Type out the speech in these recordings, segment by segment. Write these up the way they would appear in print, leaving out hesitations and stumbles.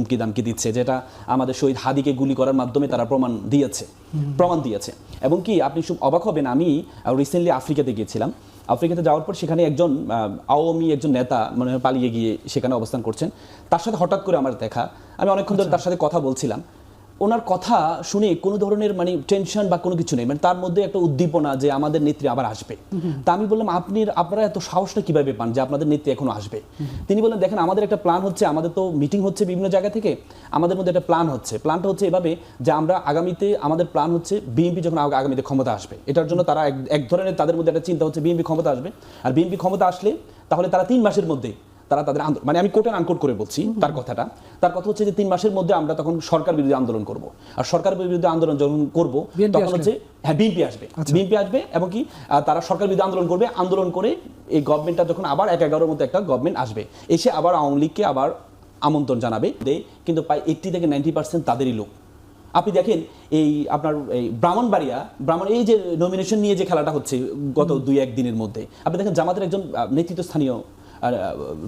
হুমকি দামকি দিচ্ছে, যেটা আমাদের শহীদ হাদিকে গুলি করার মাধ্যমে তারা প্রমাণ দিয়েছে। এবং কি আপনি খুব অবাক হবেন, আমি রিসেন্টলি আফ্রিকাতে গিয়েছিলাম। আফ্রিকাতে যাওয়ার পর সেখানে একজন আওয়ামী একজন নেতা মানে পালিয়ে গিয়ে সেখানে অবস্থান করছেন, তার সাথে হঠাৎ করে আমার দেখা, আমি অনেকক্ষণ ধরে তার সাথে কথা বলছিলাম। ওনার কথা শুনে কোনো ধরনের মানে টেনশন বা কোনো কিছু নেই, মানে তার মধ্যে একটা উদ্দীপনা যে আমাদের নেত্রী আবার আসবে। তা আমি বললাম আপনারা এত সাহসটা কিভাবে পান যে আপনাদের নেত্রী এখনো আসবে? তিনি বললেন দেখেন আমাদের একটা প্ল্যান হচ্ছে, আমাদের তো মিটিং হচ্ছে বিভিন্ন জায়গা থেকে, আমাদের মধ্যে একটা প্ল্যানটা হচ্ছে এভাবে যে আমরা আগামীতে আমাদের প্ল্যান হচ্ছে বিএনপি যখন আগামীতে ক্ষমতা আসবে, এটার জন্য তারা এক ধরনের তাদের মধ্যে একটা চিন্তা হচ্ছে বিএনপি ক্ষমতা আসবে, আর বিএনপি ক্ষমতা আসলে তাহলে তারা 3 মাসের মধ্যে তারা তাদের মানে আমি কোট অ্যান্ড আনকোট করে বলছি তার কথা হচ্ছে যে 3 মাসের মধ্যে আমরা তখন সরকার বিরোধী আন্দোলন করব। আর সরকার বিরোধী আন্দোলন যখন করব তখন হচ্ছে বিএনপি আসবে এবং কি তারা সরকার বিরোধী আন্দোলন করে এই গভর্নমেন্টটা যখন আবার 1-11 মধ্যে একটা গভর্নমেন্ট আসবে, এসে আবার আওয়ামী লীগকে আবার আমন্ত্রণ জানাবে, কিন্তু প্রায় 80 থেকে 90% তাদেরই লোক। আপনি দেখেন এই আপনার এই ব্রাহ্মণবাড়িয়া এই যে নমিনেশন নিয়ে যে খেলাটা হচ্ছে গত 2-1 দিনের মধ্যে, আপনি দেখেন জামাতের একজন নেতৃত্বস্থানীয়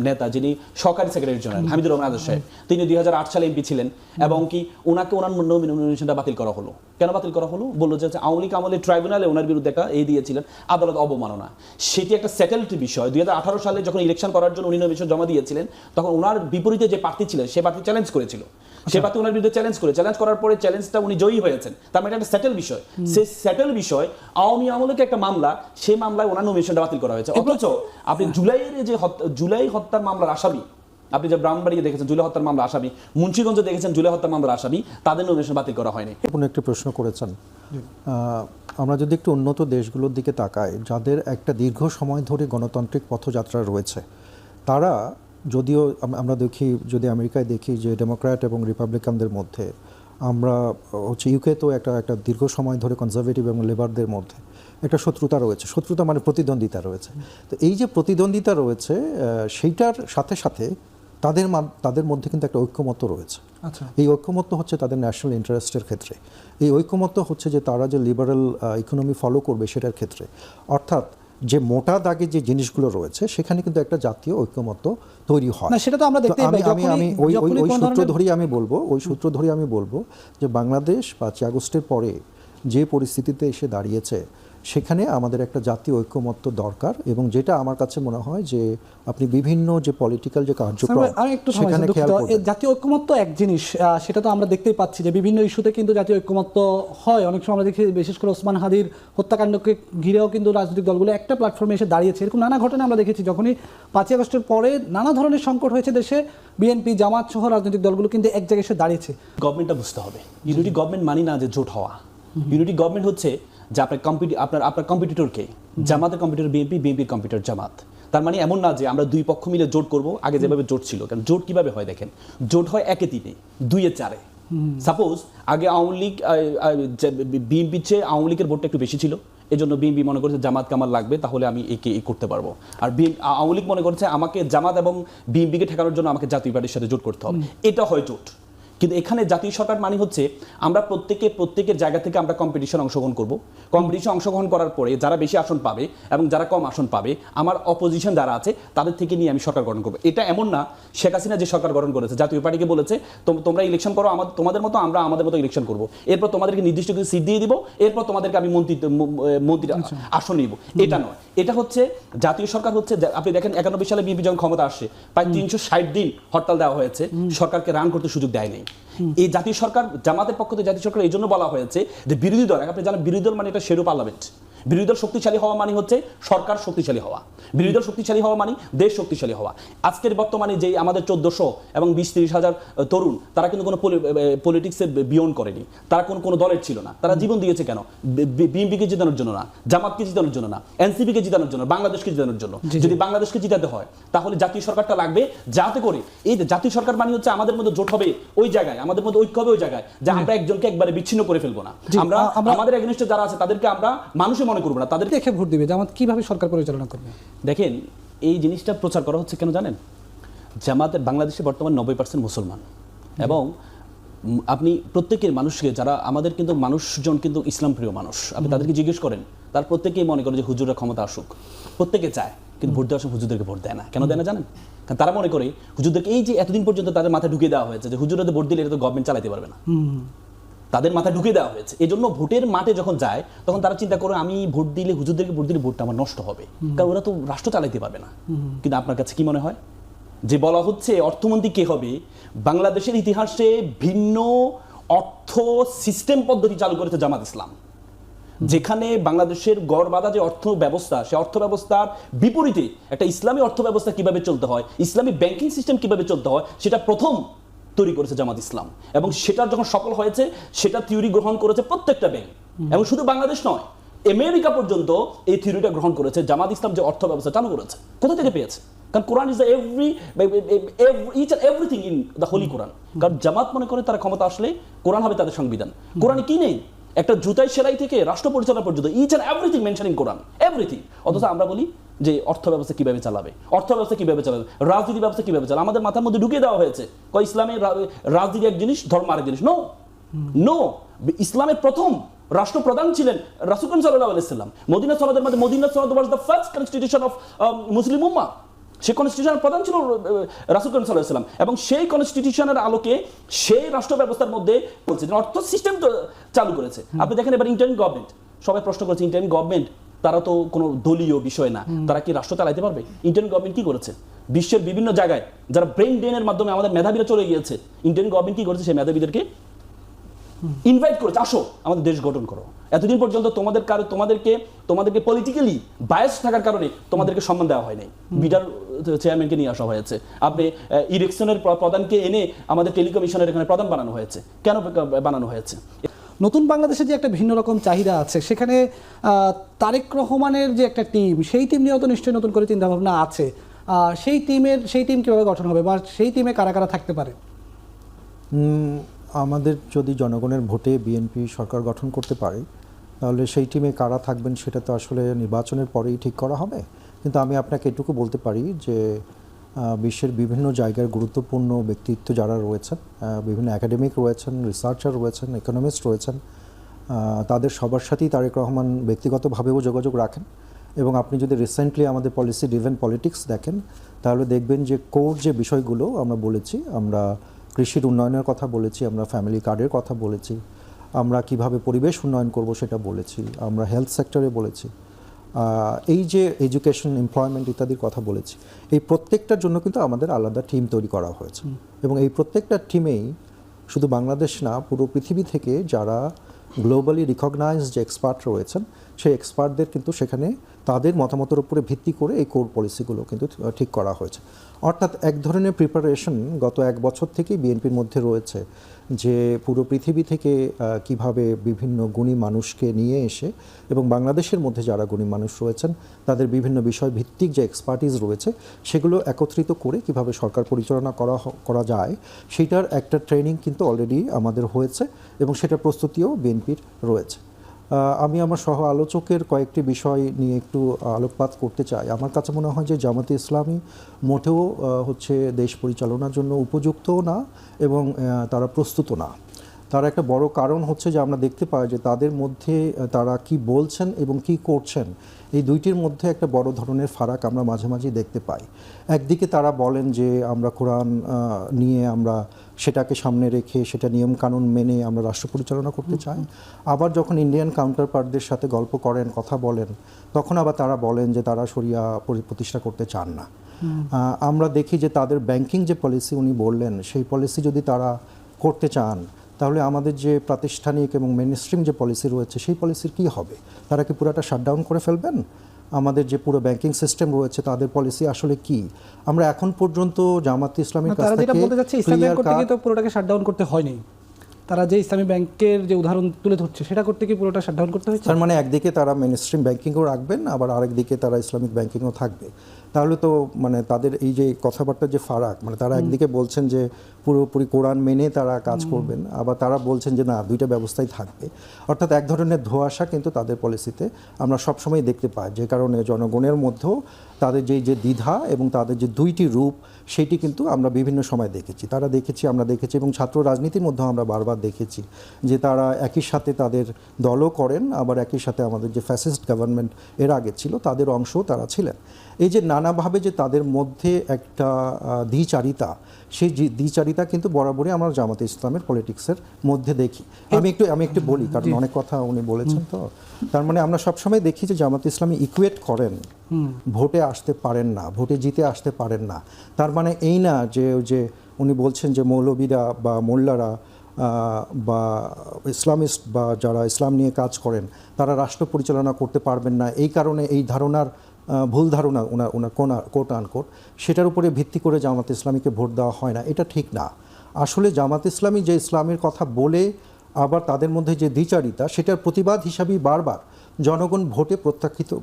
নেতা যিনি সহকারী সেক্রেটারি জেনারেল হামিদুর রহমান আজাদ সাহেব, তিনি 2008 সালে এমপি ছিলেন এবং কি ওনার নমিনেশনটা বাতিল করা হলো। কেন বাতিল করা হলো? বললো যে আওয়ামী লীগ আমলে ট্রাইব্যুনালে ওনার বিরুদ্ধে একটা দিয়েছিলেন আদালত অবমাননা, সেটি একটা সেটেলড বিষয়। 2018 সালে যখন ইলেকশন করার জন্য উনি নমিনেশন জমা দিয়েছিলেন, তখন ওনার বিপরীতে যে প্রার্থী ছিলেন সে প্রার্থী চ্যালেঞ্জ করেছিল, সে প্রার্থী ওনার বিরুদ্ধে চ্যালেঞ্জ করার পরে চ্যালেঞ্জটা উনি জয়ী হয়েছেন, তার মানে একটা সেটেল বিষয়। সেই সেটেল বিষয় আওয়ামী আমলে একটা মামলা, সেই মামলায় ওনার নমিনেশনটা বাতিল করা হয়েছে। অথচ আপনি জুলাই হত্যার মামলার আসামি, আপনি যে ব্রাহ্মণবাড়িয়া দেখেছেন জুলাই হত্যার মামলার আসামি, মুন্সিগঞ্জে দেখেছেন জুলাই হত্যার মামলার আসামি, তাদের নমিনেশন বাতিল করা হয়নি। আপনি একটি প্রশ্ন করেছেন, আমরা যদি একটু উন্নত দেশগুলোর দিকে তাকাই, যাদের একটা দীর্ঘ সময় ধরে গণতান্ত্রিক পথযাত্রা রয়েছে, তারা যদিও আমরা দেখি, যদি আমেরিকায় দেখি যে ডেমোক্র্যাট এবং রিপাবলিকানদের মধ্যে, আমরা হচ্ছে ইউকেতেও একটা দীর্ঘ সময় ধরে কনজারভেটিভ এবং লেবারদের মধ্যে একটা শত্রুতা মানে প্রতিদ্বন্দ্বিতা রয়েছে। তো এই যে প্রতিদ্বন্দ্বিতা রয়েছে, সেইটার সাথে সাথে তাদের মধ্যে কিন্তু একটা ঐক্যমত্য রয়েছে। আচ্ছা, এই ঐক্যমত্য হচ্ছে তাদের ন্যাশনাল ইন্টারেস্টের ক্ষেত্রে, এই ঐক্যমত্য হচ্ছে যে তারা যে লিবারেল ইকোনমি ফলো করবে সেটার ক্ষেত্রে, অর্থাৎ যে মোটা দাগে যে জিনিসগুলো রয়েছে সেখানে কিন্তু একটা জাতীয় ঐক্যমত্য তৈরি হয়। না সেটা তো আমরা দেখতেই পাই। আমি ওই সূত্র ধরেই আমি বলবো যে বাংলাদেশ 5 আগস্টের পরে যে পরিস্থিতিতে এসে দাঁড়িয়েছে, সেখানে আমাদের একটা জাতীয় ঐক্যমত্য দরকার। এবং যেটা আমার কাছে মনে হয় যে আপনি বিভিন্ন যে পলিটিক্যাল যে কার্যক্রম সেখানে খেয়াল করবেন, জাতীয় ঐক্যমত্য এক জিনিস, সেটা তো আমরা দেখতেই পাচ্ছি যে বিভিন্ন ইস্যুতে কিন্তু জাতীয় ঐক্যমত্য হয়। অনেক সময় আমরা দেখি, বিশেষ করে ওসমান হাদির হত্যাকাণ্ডকে ঘিরেও কিন্তু রাজনৈতিক দলগুলো একটা প্ল্যাটফর্মে এসে দাঁড়িয়েছে। এরকম নানা ঘটনা আমরা দেখেছি। যখনই 5 আগস্টের পরে নানা ধরনের সংকট হয়েছে দেশে, বিএনপি জামাত সহ রাজনৈতিক দলগুলো কিন্তু এক জায়গায় এসে দাঁড়িয়েছে। গভর্নমেন্টটা বুঝতে হবে, ইউনিটি গভর্নমেন্ট মানি না যে জোট হওয়া। ইউনিটি গভর্নমেন্ট হচ্ছে যে আপনার কম্পিটিটরকে, জামাতের কম্পিটিটর বিএনপি, বিএনপির কম্পিটিটর জামাত। তার মানে এমন না যে আমরা 2 পক্ষ মিলে জোট করব, আগে যেভাবে জোট ছিল। কারণ জোট কিভাবে হয় দেখেন, জোট হয় 1-3, 2-4। সাপোজ আগে আওয়ামী লীগ বিএনপির চেয়ে আওয়ামী লীগের ভোটটা একটু বেশি ছিল, এজন্য বিএনপি মনে করছে জামাত কামাল লাগবে, তাহলে আমি একে করতে পারবো। আর আওয়ামী লীগ মনে করছে আমাকে জামাত এবং বিএনপিকে ঠেকানোর জন্য আমাকে জাতীয় পার্টির সাথে জোট করতে হবে। এটা হয় জোট। কিন্তু এখানে জাতীয় সরকার মানে হচ্ছে আমরা প্রত্যেকের জায়গা থেকে আমরা কম্পিটিশন অংশগ্রহণ করব। কম্পিটিশন অংশগ্রহণ করার পরে যারা বেশি আসন পাবে এবং যারা কম আসন পাবে, আমার অপোজিশন যারা আছে তাদের থেকে নিয়ে আমি সরকার গঠন করবো। এটা এমন না শেখ হাসিনা যে সরকার গঠন করেছে, জাতীয় পার্টিকে বলেছে তোমরা ইলেকশন করো তোমাদের মতো, আমরা আমাদের মতো ইলেকশন করবো, এরপর তোমাদেরকে নির্দিষ্ট কিছু সিট দিয়ে দিব, এরপর তোমাদেরকে আমি মন্ত্রী আসন নিব। এটা নয়, এটা হচ্ছে জাতীয় সরকার হচ্ছে। আপনি দেখেন 91 সালে বিএনপি যখন ক্ষমতা আসছে, প্রায় 360 দিন হরতাল দেওয়া হয়েছে, সরকারকে রান করতে সুযোগ দেয় নাই। এই জাতীয় সরকার, জামাতের পক্ষ থেকে জাতীয় সরকার এই জন্য বলা হয়েছে যে বিরোধী দল, আপনি জানেন বিরোধী দল মানে এটা শেরু পার্লামেন্ট। বিরোধী দল শক্তিশালী হওয়া মানে হচ্ছে সরকার শক্তিশালী হওয়া, বিরোধী দল শক্তিশালী হওয়া মানে দেশ শক্তিশালী হওয়া। আজকের বর্তমানে যে আমাদের 1400 এবং 20-30 হাজার তরুণ, তারা কিন্তু কোনো পলিটিক্সে বিয়ন্ড করেনি, তারা কোনো দলের ছিল না। তারা জীবন দিয়েছে কেন? বিএনপিকে জিতানোর জন্য না, জামাতকে জিতানোর জন্য না, এনসিপিকে জিতানোর জন্য, বাংলাদেশকে জিতানোর জন্য। যদি বাংলাদেশকে জিতাতে হয় তাহলে জাতীয় সরকারটা লাগবে, যাতে করে এই জাতীয় সরকার মানে হচ্ছে আমাদের মধ্যে জোট হবে ওই জায়গায়, আমাদের মধ্যে ঐক্য হবে ওই জায়গায়, যে আমরা একজনকে একবারে বিচ্ছিন্ন করে ফেলবো না। আমরা আমাদের এগেইনস্টে যারা আছে তাদেরকে আমরা মানুষে মনে করবো না, তাদের দেখে ভোট দিবে। জামাত কিভাবে সরকার পরিচালনা করবে? দেখেন এই জিনিসটা প্রচার করা হচ্ছে কেন জানেন? জামাতের বাংলাদেশে বর্তমান 90% মুসলমান, এবং আপনি প্রত্যেকের মানুষকে, যারা আমাদের কিন্তু মানুষজন কিন্তু ইসলাম প্রিয় মানুষ, আপনি তাদেরকে জিজ্ঞেস করেন, তার প্রত্যেকেই মনে করে যে হুজুররা ক্ষমতা আসুক, প্রত্যেকে চায়। কিন্তু ভোট দেওয়ার সময় হুজুরদেরকে ভোট দেয় না। কেন দেয় না জানেন? কারণ তারা মনে করে হুজুরদেরকে এই যে এতদিন পর্যন্ত তাদের মাথায় ঢুকিয়ে দেওয়া হয়েছে যে হুজুরদের ভোট দিলে এটা তো গভর্নমেন্ট চালাতে পারবে না, তাদের মাথায় ঢুকিয়ে দেওয়া হয়েছে। এই জন্য ভোটের মাঠে যখন যায় তখন তারা চিন্তা করে আমি ভোট দিলে হুজুরদেরকে ভোট দিলে ভোটটা আমার নষ্ট হবে, কারণ ওরা তো রাষ্ট্র চালাতে পারবে না। কিন্তু আপনার কাছে কি মনে হয় যে বলা হচ্ছে অর্থমন্ত্রী কে হবে? বাংলাদেশের ইতিহাসে ভিন্ন অর্থ সিস্টেম পদ্ধতি চালু করেছে জামাত ইসলাম, যেখানে বাংলাদেশের গড় বাঁধা যে অর্থ ব্যবস্থা, সে অর্থ ব্যবস্থার বিপরীতে একটা ইসলামী অর্থ ব্যবস্থা কিভাবে চলতে হয়, ইসলামী ব্যাংকিং সিস্টেম কিভাবে চলতে হয়, সেটা প্রথম তৈরি করেছে জামাত ইসলাম। এবং সেটা যখন সফল হয়েছে সেটা থিওরি গ্রহণ করেছে প্রত্যেকটা ব্যাংক, এবং শুধু বাংলাদেশ নয়, আমেরিকা পর্যন্ত এই থিওরিটা গ্রহণ করেছে। জামাত ইসলাম যে অর্থ ব্যবস্থা চালু করেছে কোথা থেকে পেয়েছে? কারণ Quran is each and everything in the holy Quran. কারণ জামাত মনে করে তারা ক্ষমতা আসলে কোরআন হবে তাদের সংবিধান। কোরআনে কি নেই? একটা জুতাই সেলাই থেকে রাষ্ট্র পরিচালনা পর্যন্ত each and everything mention in Quran, everything. অথচ আমরা বলি যে অর্থ ব্যবস্থা কিভাবে চালাবে, অর্থ ব্যবস্থা কিভাবে চালাবে, রাজনীতি ব্যবস্থা কিভাবে চালাবে, আমাদের মাথার মধ্যে ঢুকিয়ে দেওয়া হয়েছে ইসলামের রাজনীতি এক জিনিস, ধর্ম আরেক জিনিস। নো নো, ইসলামের প্রথম রাষ্ট্রপ্রধান ছিলেন রাসূল সাল্লাল্লাহু আলাইহি ওয়াসাল্লাম। মদিনা সনদের মধ্যে Medina sanad was the first constitution of Muslim ummah. সেই কনস্টিটিউশনের প্রধান ছিল রাসূল সাল্লাল্লাহু আলাইহি ওয়াসাল্লাম, এবং সেই কনস্টিটিউশনের আলোকে সেই রাষ্ট্র ব্যবস্থার মধ্যে বলছে অর্থ সিস্টেম চালু করেছে। আপনি দেখেন এবার ইন্টারিম গভর্নমেন্ট, সবাই প্রশ্ন করেছে ইন্টারিম গভর্নমেন্ট তারা তো কোনো দলীয় বিষয় না, তারা কি রাষ্ট্র চালাতে পারবে? ইন্টারিম গভর্নমেন্ট কি করেছে? বিশ্বের বিভিন্ন জায়গায় যারা ব্রেন ড্রেনের মাধ্যমে আমাদের মেধাবীরা চলে গিয়েছে, ইন্টারিম গভর্নমেন্ট কি করেছে? সেই মেধাবীদেরকে ইনভাইট করেছে, আসো আমাদের দেশ গঠন করো। এতদিন পর্যন্ত তোমাদেরকে পলিটিক্যালি বায়াস থাকার কারণে তোমাদেরকে সম্মান দেওয়া হয় নাই। বিডার চেয়ারম্যানকে নিয়ে আসা হয়েছে, আপনি ইলেকশনের প্রধানকে এনে আমাদের টেলিকমিশনের এখানে প্রধান বানানো হয়েছে। কেন বানানো হয়েছে? নতুন বাংলাদেশে যে একটা ভিন্ন রকম চাহিদা আছে, সেখানে তারেক রহমানের যে একটা টিম, সেই টিম নিয়েও তো নিশ্চয়ই নতুন করে চিন্তাভাবনা আছে। সেই টিম কীভাবে গঠন হবে বা সেই টিমে কারা কারা থাকতে পারে? আমাদের যদি জনগণের ভোটে বিএনপি সরকার গঠন করতে পারে, তাহলে সেই টিমে কারা থাকবেন সেটা তো আসলে নির্বাচনের পরেই ঠিক করা হবে। কিন্তু আমি আপনাকে এটুকু বলতে পারি যে বিশ্বের বিভিন্ন জায়গার গুরুত্বপূর্ণ ব্যক্তিত্ব যারা রয়েছেন, বিভিন্ন একাডেমিক রয়েছেন, রিসার্চার রয়েছেন, ইকোনমিস্ট রয়েছেন, তাদের সবার সাথেই তারেক রহমান ব্যক্তিগতভাবেও যোগাযোগ রাখেন। এবং আপনি যদি রিসেন্টলি আমাদের পলিসি ড্রিভেন পলিটিক্স দেখেন, তাহলে দেখবেন যে কোর যে বিষয়গুলো আমরা বলেছি, আমরা কৃষির উন্নয়নের কথা বলেছি, আমরা ফ্যামিলি কার্ডের কথা বলেছি, আমরা কিভাবে পরিবেশ উন্নয়ন করব সেটা বলেছি, আমরা হেলথ সেক্টরে বলেছি, এই যে এডুকেশন, এমপ্লয়মেন্ট ইত্যাদির কথা বলেছি। এই প্রত্যেকটার জন্য কিন্তু আমাদের আলাদা টিম তৈরি করা হয়েছে, এবং এই প্রত্যেকটা টিমেই শুধু বাংলাদেশ না, পুরো পৃথিবী থেকে যারা গ্লোবালি রিকগনাইজড যে এক্সপার্ট রয়েছেন, সেই এক্সপার্টদের কিন্তু সেখানে তাদের মতামতের উপরে ভিত্তি করে এই কোর পলিসিগুলো কিন্তু ঠিক করা হয়েছে। অর্থাৎ এক ধরনের প্রিপারেশন গত এক বছর থেকেই বিএনপির মধ্যে রয়েছে, যে পুরো পৃথিবী থেকে কিভাবে বিভিন্ন গুণী মানুষকে নিয়ে এসে, এবং বাংলাদেশের মধ্যে যারা গুণী মানুষ রয়েছেন তাদের বিভিন্ন বিষয় ভিত্তিক যে এক্সপার্টিস রয়েছে সেগুলো একত্রিত করে কিভাবে সরকার পরিচালনা করা যায়, সেটার একটা ট্রেনিং কিন্তু অলরেডি আমাদের হয়েছে, এবং সেটার প্রস্তুতিও বিএনপির রয়েছে। আমি আমার সহ আলোচকের কয়েকটি বিষয় নিয়ে একটু আলোকপাত করতে চাই। আমার কাছে মনে হয় যে জামাতে ইসলামী মোটেও হচ্ছে দেশ পরিচালনার জন্য উপযুক্তও না, এবং তারা প্রস্তুত না। তার একটা বড় কারণ হচ্ছে যে আমরা দেখতে পাই যে তাদের মধ্যে তারা কি বলছেন এবং কি করছেন, এই দুইটির মধ্যে একটা বড় ধরনের ফারাক আমরা মাঝে মাঝে দেখতে পাই। একদিকে তারা বলেন যে আমরা কোরআন নিয়ে আমরা সেটাকে সামনে রেখে সেটা নিয়মকানুন মেনে আমরা রাষ্ট্র পরিচালনা করতে চাই, আবার যখন ইন্ডিয়ান কাউন্টারপার্টদের সাথে গল্প করেন, কথা বলেন, তখন আবার তারা বলেন যে তারা শরিয়া প্রতিষ্ঠা করতে চান না। আমরা দেখি যে তাদের ব্যাংকিং যে পলিসি উনি বললেন, সেই পলিসি যদি তারা করতে চান, তাহলে আমাদের যে প্রাতিষ্ঠানিক এবং মেইনস্ট্রিম যে পলিসি রয়েছে সেই পলিসির কি হবে? তারা কি পুরোটা শাটডাউন করে ফেলবেন? আমাদের যে পুরো ব্যাংকিং সিস্টেম রয়েছে তাদের পলিসি আসলে কি? আমরা এখন পর্যন্ত জামাত ইসলামের কাছ থেকে পুরোটাকে শাটডাউন করতে হয়নি। তারা যে ইসলামী ব্যাংকের যে উদাহরণ তুলে ধরছে সেটা করতে কি পুরোটা শাটডাউন করতে হয়েছে? তার মানে একদিকে তারা মেইনস্ট্রিম ব্যাংকিংও রাখবেন, আবার আরেকদিকে তারা ইসলামিক ব্যাংকিংও থাকবে। তাহলে তো মানে তাদের এই যে কথাবার্তার যে ফারাক, মানে তারা একদিকে বলছেন যে পুরোপুরি কোরআন মেনে তারা কাজ করবেন, আবার তারা বলছেন যে না, দুইটা ব্যবস্থাই থাকবে। অর্থাৎ এক ধরনের ধোঁয়াশা কিন্তু তাদের পলিসিতে আমরা সবসময় দেখতে পাই, যে কারণে জনগণের মধ্যেও তাদের যে দ্বিধা এবং তাদের যে দুইটি রূপ, সেটি কিন্তু আমরা বিভিন্ন সময় দেখেছি। আমরা দেখেছি এবং ছাত্র রাজনীতির মধ্যেও আমরা বারবার দেখেছি যে তারা একই সাথে তাদের দলও করেন, আবার একই সাথে আমাদের যে ফ্যাসিস্ট গভর্নমেন্ট এর আগে ছিল তাদের অংশও তারা ছিলেন। এই যে নানাভাবে যে তাদের মধ্যে একটা দ্বিচারিতা, সেই দ্বিচারিতা কিন্তু বরাবরই আমরা জামাতে ইসলামের পলিটিক্সের মধ্যে দেখি। আমি একটু বলি, কারণ অনেক কথা উনি বলেছেন। তো তার মানে আমরা সবসময় দেখি যে জামাতে ইসলামী ইকুয়েট করেন, ভোটে আসতে পারেন না, ভোটে জিতে আসতে পারেন না। তার মানে এই না যে উনি বলছেন যে মৌলবীরা বা মোল্লারা বা ইসলামিস্ট বা যারা ইসলাম নিয়ে কাজ করেন তারা রাষ্ট্র পরিচালনা করতে পারবেন না, এই কারণে এই ধারণার ভুল ধারণা ওনার কোট আনকোট, সেটার উপরে ভিত্তি করে জামাত ইসলামীকে ভোট দেওয়া হয় না, এটা ঠিক না। আসলে জামাত ইসলামী যে ইসলামের কথা বলে আবার তাদের মধ্যে যে দ্বিচারিতা, সেটার প্রতিবাদ হিসাবেই বারবার জনগণ ভোটে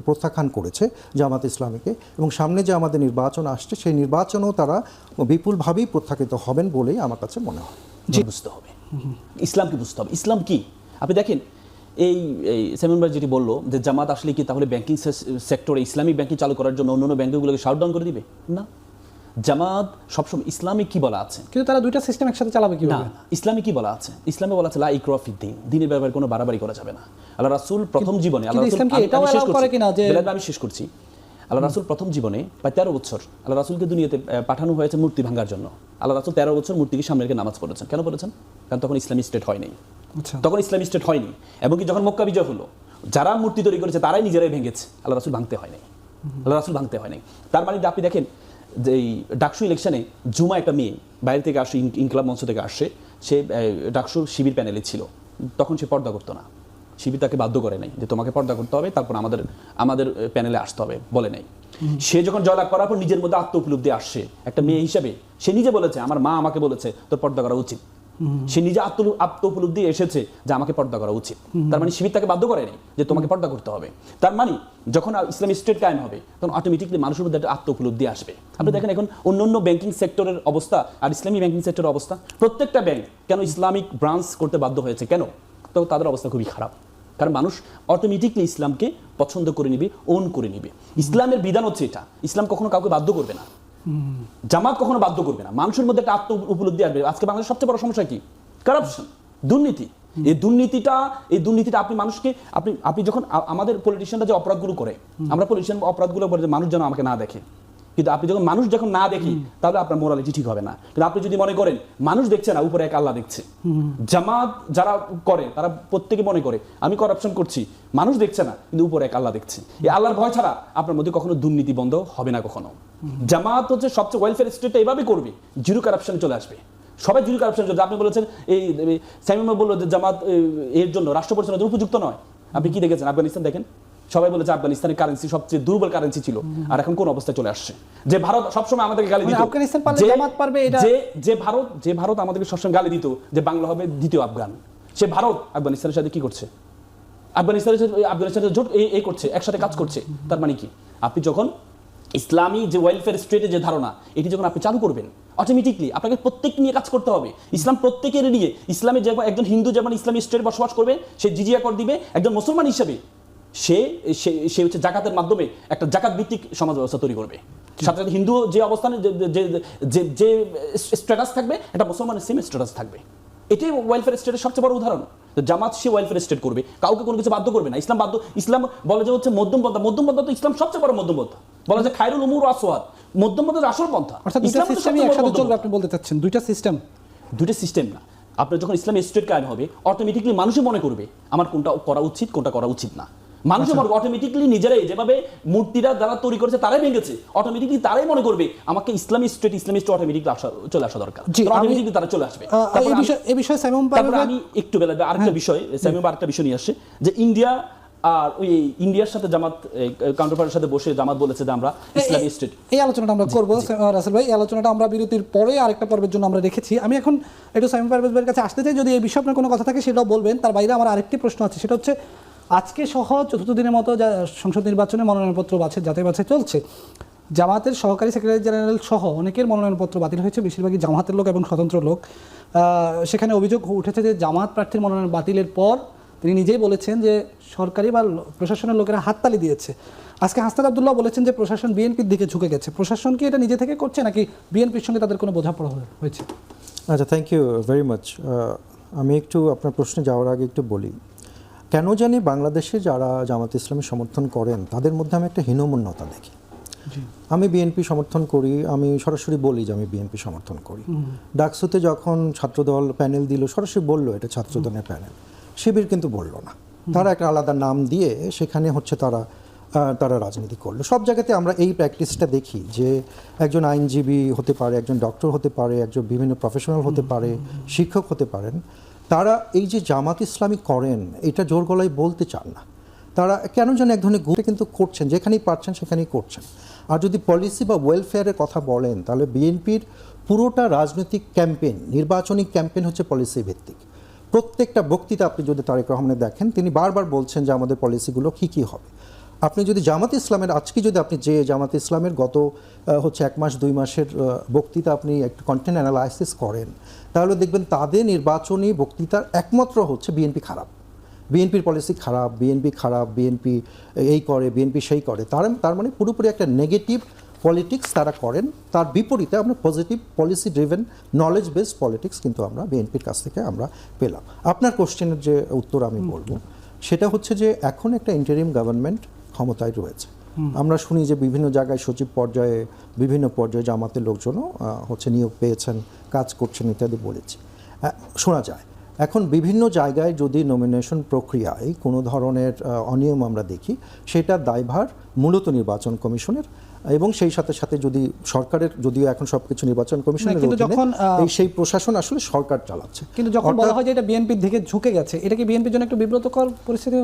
প্রত্যাখ্যান করেছে জামাত ইসলামীকে, এবং সামনে যে আমাদের নির্বাচন আসছে সেই নির্বাচনেও তারা বিপুলভাবেই প্রত্যাখ্যাত হবেন বলেই আমার কাছে মনে হয়। বুঝতে হবে ইসলামকে, বুঝতে হবে ইসলাম কি। আপনি দেখেন এই সেমিন ভাই যেটি বললো যে জামাত আসলে কি তাহলে ব্যাংকিং সেক্টরে ইসলামিক ব্যাংকিং চালু করার জন্য অন্যান্য ব্যাংকগুলোকে শাটডাউন করে দিবে? না, জামাত সবসময় ইসলামিক কি বলা আছে, কিন্তু তারা দুইটা সিস্টেম একসাথে চালাবে না, কিভাবে? ইসলামে কি বলা আছে? ইসলামে বলা আছে লা ইকরাহ ফিদ্দিন, দ্বীনের ব্যাপারে কোনো বাড়াবাড়ি করা যাবে না। আল্লাহ রাসূল প্রথম জীবনে, আল্লাহ রাসূল আমি শেষ করছি, আল্লাহ রাসূল প্রথম জীবনে প্রায় 13 বছর আল্লাহ রাসূলকে দুনিয়াতে পাঠানো হয়েছে মূর্তি ভাঙার জন্য। আল্লাহ রাসূল 13 বছর মূর্তিকে সামনে রেখে নামাজ পড়েছেন। কেন পড়েছেন? কারণ তখন ইসলামী স্টেট হয়নি। তখন ইসলামী স্টেট হয়নি, এবং কি যখন মক্কা বিজয় হলো যারা মূর্তি তৈরি করেছে তারাই নিজেরাই ভেঙেছে, আল্লাহ রাসূল ভাঙতে হয় নাই। আল্লাহ রাসূল ভাঙতে হয় নাই। তার মানে আপনি দেখেন যে এই ডাকসু ইলেকশনে জুমা একটা মেয়ে বাইরে থেকে আসে, ইনকলাব মঞ্চ থেকে আসছে, সে ডাকসু শিবির প্যানেলে ছিল, তখন সে পর্দা করতো না। শিবির তাকে বাধ্য করে নাই যে তোমাকে পর্দা করতে হবে, তারপর আমাদের প্যানেলে আসতে হবে, বলে নাই। সে যখন জয়লাভ করার পর নিজের মধ্যে আত্ম উপলব্ধি আসছে একটা মেয়ে হিসাবে, সে নিজে বলেছে আমার মা আমাকে বলেছে তোর পর্দা করা উচিত। সে নিজে আত্ম উপলব্ধি এসেছে যে আমাকে পর্দা করা উচিত। তার মানে শিবির তাকে বাধ্য করে নাই যে তোমাকে পর্দা করতে হবে। তার মানে যখন ইসলামী স্টেট কায়েম হবে তখন অটোমেটিকলি মানুষের মধ্যে একটা আত্ম উপলব্ধি আসবে। আপনি দেখেন এখন অন্যান্য ব্যাংকিং সেক্টরের অবস্থা আর ইসলামী ব্যাংকিং সেক্টরের অবস্থা, প্রত্যেকটা ব্যাংক কেন ইসলামিক ব্রাঞ্চ করতে বাধ্য হয়েছে, কেন? তো তাদের অবস্থা খুবই খারাপ, কারণ মানুষ অটোমেটিকলি ইসলামকে পছন্দ করে নিবে, ওন করে নিবে। ইসলামের বিধান হচ্ছে এটা, ইসলাম কখনো কাউকে বাধ্য করবে না, জামাত কখনো বাধ্য করবে না। মানুষের মধ্যে একটা আত্ম উপলব্ধি আসবে। আজকে বাংলাদেশের সবচেয়ে বড় সমস্যা কি? কারাপশন, দুর্নীতি। এই দুর্নীতিটা আপনি মানুষকে আপনি যখন আমাদের পলিটিশিয়ানরা যে অপরাধগুলো করে, আমরা পলিটিশিয়ান অপরাধগুলো বলে যে মানুষ যেন আমাকে না দেখে, কিন্তু আপনি যখন মানুষ যখন না দেখি তাহলে আপনার মোরালিটি ঠিক হবে না। কিন্তু আপনি যদি মনে করেন মানুষ দেখছে না, উপরে এক আল্লাহ দেখছে, জামাত যারা করে তারা প্রত্যেকে মনে করে আমি কারাপশন করছি, মানুষ দেখছে না কিন্তু উপরে এক আল্লাহ দেখছে। এই আল্লাহর ভয় ছাড়া আপনার মধ্যে কখনো দুর্নীতি বন্ধ হবে না কখনো। জামাত হচ্ছে সবচেয়ে ওয়েলফেয়ার স্টেটটা এভাবে করবে, জিরো কারাপশন চলে আসবে। সবাই জিরো কারাপশন চলছে। আপনি বলেছেন এই সাইমুল বললো যে জামাত এর জন্য রাষ্ট্র পরিচালনার উপযুক্ত নয়। আপনি কি দেখেছেন আফগানিস্তান? দেখেন, সবাই বলেছে আফগানিস্তানের কারেন্সি সবচেয়ে দুর্বল কারেন্সি ছিল, আর এখন কোন অবস্থায় চলে আসছে। যে ভারত সবসময় আমাদেরকে গালি দিত, আফগানিস্তান পারলে জামাত পারবে, এটা যে ভারত আমাদেরকে সবসময় গালি দিত যে বাংলা হবে দ্বিতীয় আফগান, সে ভারত আফগানিস্তানের সাথে কি করছে? আফগানিস্তানের জোট এই করছে, একসাথে কাজ করছে। তার মানে কি? আপনি যখন ইসলামী যে ওয়েলফেয়ার স্টেটের যে ধারণা, এটি যখন আপনি চালু করবেন অটোমেটিকলি আপনাকে প্রত্যেক নিয়ে কাজ করতে হবে। ইসলাম প্রত্যেকের নিয়ে, ইসলামে যেমন একজন হিন্দু যেমন ইসলামী স্টেটে বসবাস করবে সে জিজিয়া কর দিবে, একজন মুসলমান হিসেবে সে হচ্ছে জাকাতের মাধ্যমে একটা জাকাত ভিত্তিক সমাজ ব্যবস্থা তৈরি করবে। সাথে সাথে হিন্দু যে অবস্থানে যে স্ট্যাটাস থাকবে এটা মুসলমানের সেম স্ট্যাটাস থাকবে। এটাই ওয়েলফেয়ার স্টেটের সবচেয়ে বড় উদাহরণ। জামাত সে ওয়েলফেয়ার স্টেট করবে, কাউকে কোনো কিছু বাধ্য করবে না। ইসলাম বলে যে হচ্ছে মধ্যমপন্থা তো ইসলাম সবচেয়ে বড় মধ্যমপন্থা। বলা যায় খায়রুল উমুর আসওয়াদ, মধ্যমপন্থার আসল পন্থা। অর্থাৎ দুইটা সিস্টেমই একসাথে চলবে আপনি বলতে চাচ্ছেন? দুইটা সিস্টেম না। আপনার যখন ইসলামী স্টেট কায়েম হবে অটোমেটিকলি মানুষই মনে করবে আমার কোনটা করা উচিত কোনটা করা উচিত না। মানুষ অটোমেটিকলি নিজেরাই, যেভাবে মূর্তিরা যারা তৈরি করেছে তারাই ভেঙেছে, অটোমেটিকলি তারাই মনে করবে আমাকে ইসলামী স্টেট অটোমেটিকলি চলে আসা দরকার, অটোমেটিকলি তারা চলে আসবে। এই বিষয়ে আমি একটু বেলা আরেকটা বিষয়, আরেকটা বিষয় নিয়ে আসছে যে ইন্ডিয়া আর ওই ইন্ডিয়ার সাথে জামাত কাউন্টারপার্টের সাথে বসে জামাত বলেছে যে আমরা ইসলামী স্টেট। এই আলোচনাটা আমরা করব রাসেল ভাই, এই আলোচনাটা আমরা বিরতির পরে আরেকটা পর্বের জন্য আমরা রেখেছি। আমি এখন একটু সাইমন পারভেজ ভাইয়ের কাছে আসতে চাই, যদি এই বিষয়ে আপনার কোনো কথা থাকে সেটাও বলবেন। তার বাইরে আমার আরেকটি প্রশ্ন আছে, সেটা হচ্ছে আজকে সহ চতুর্থ দিনের মতো সংসদ নির্বাচনে মনোনয়নপত্র যাচাই বাছাই চলছে। জামাতের সহকারী সেক্রেটারি জেনারেল সহ অনেকের মনোনয়নপত্র বাতিল হয়েছে, বেশিরভাগই জামাতের লোক এবং স্বতন্ত্র লোক। সেখানে অভিযোগ উঠেছে যে জামাত প্রার্থীর মনোনয়ন বাতিলের পর তিনি নিজেই বলেছেন যে সরকারি বা প্রশাসনের লোকেরা হাততালি দিয়েছে। আজকে হাসনাত আব্দুল্লাহ বলেছেন যে প্রশাসন বিএনপির দিকে ঝুঁকে গেছে। প্রশাসন কি এটা নিজে থেকে করছে নাকি বিএনপির সঙ্গে তাদের কোনো বোঝাপড়া হয়েছে? আচ্ছা, থ্যাংক ইউ ভেরি মাচ। আমি একটু আপনার প্রশ্নে যাওয়ার আগে একটু বলি, কেন জানি বাংলাদেশে যারা জামাত ইসলামী সমর্থন করেন তাদের মধ্যে আমি একটা হীনমন্যতা দেখি। আমি বিএনপি সমর্থন করি, আমি সরাসরি বলি যে আমি বিএনপি সমর্থন করি। ডাকসুতে যখন ছাত্রদল প্যানেল দিল সরাসরি বললো এটা ছাত্রদলের প্যানেল, শিবির কিন্তু বললো না, তারা একটা আলাদা নাম দিয়ে সেখানে হচ্ছে তারা রাজনীতি করলো। সব জায়গাতে আমরা এই প্র্যাকটিসটা দেখি যে একজন আইনজীবী হতে পারে, একজন ডক্টর হতে পারে, একজন বিভিন্ন প্রফেশনাল হতে পারে, শিক্ষক হতে পারেন, তারা এই যে জামাত ইসলামী করেন এটা জোর গলায় বলতে চান না। তারা কেন যেন এক ধরনের গ্রুপে কিন্তু করছেন, যেখানেই পারছেন সেখানেই করছেন। আর যদি পলিসি বা ওয়েলফেয়ারের কথা বলেন তাহলে বিএনপির পুরোটা রাজনৈতিক ক্যাম্পেইন, নির্বাচনী ক্যাম্পেইন হচ্ছে পলিসি ভিত্তিক। প্রত্যেকটা বক্তৃতা আপনি যদি তারেক রহমানের দেখেন, তিনি বারবার বলছেন যে আমাদের পলিসিগুলো কী হবে। আপনি যদি জামাত ইসলামের আজকে যদি আপনি যে জামাত ইসলামের গত হচ্ছে 1 মাস 2 মাসের বক্তৃতা আপনি একটু কন্টেন্ট অ্যানালাইসিস করেন, তাহলে দেখবেন তাদের নির্বাচনী বক্তৃতার একমাত্র হচ্ছে বিএনপি খারাপ, বিএনপির পলিসি খারাপ, বিএনপি এই করে, বিএনপি সেই করে। তার মানে পুরোপুরি একটা নেগেটিভ পলিটিক্স তারা করেন। তার বিপরীতে আমরা positive policy driven knowledge based politics কিন্তু আমরা বিএনপির কাছ থেকে আমরা পেলাম। আপনার কোশ্চেনের যে উত্তর আমি বলবো সেটা হচ্ছে যে এখন একটা ইন্টারিম গভর্নমেন্ট ক্ষমতায় রয়েছে। আমরা শুনি যে বিভিন্ন জায়গায় সচিব পর্যায়ে, বিভিন্ন পর্যায়ে জামাতের লোকজনও হচ্ছে নিয়োগ পেয়েছেন, কাজ করছেন ইত্যাদি বলেছি, শোনা যায়। এখন বিভিন্ন জায়গায় যদি নমিনেশন প্রক্রিয়ায় কোনো ধরনের অনিয়ম আমরা দেখি, সেটার দায়ভার মূলত নির্বাচন কমিশনের, এবং সেই সাথে সাথে যদি সরকারের, যদিও এখন সবকিছু নির্বাচন কমিশনের অধীনে, সেই প্রশাসন আসলে সরকার চালাচ্ছে। কিন্তু যখন বলা হয় যে এটা বিএনপির দিকে ঝুঁকে গেছে, এটা কি বিএনপির জন্য একটু বিব্রতকর পরিস্থিতি?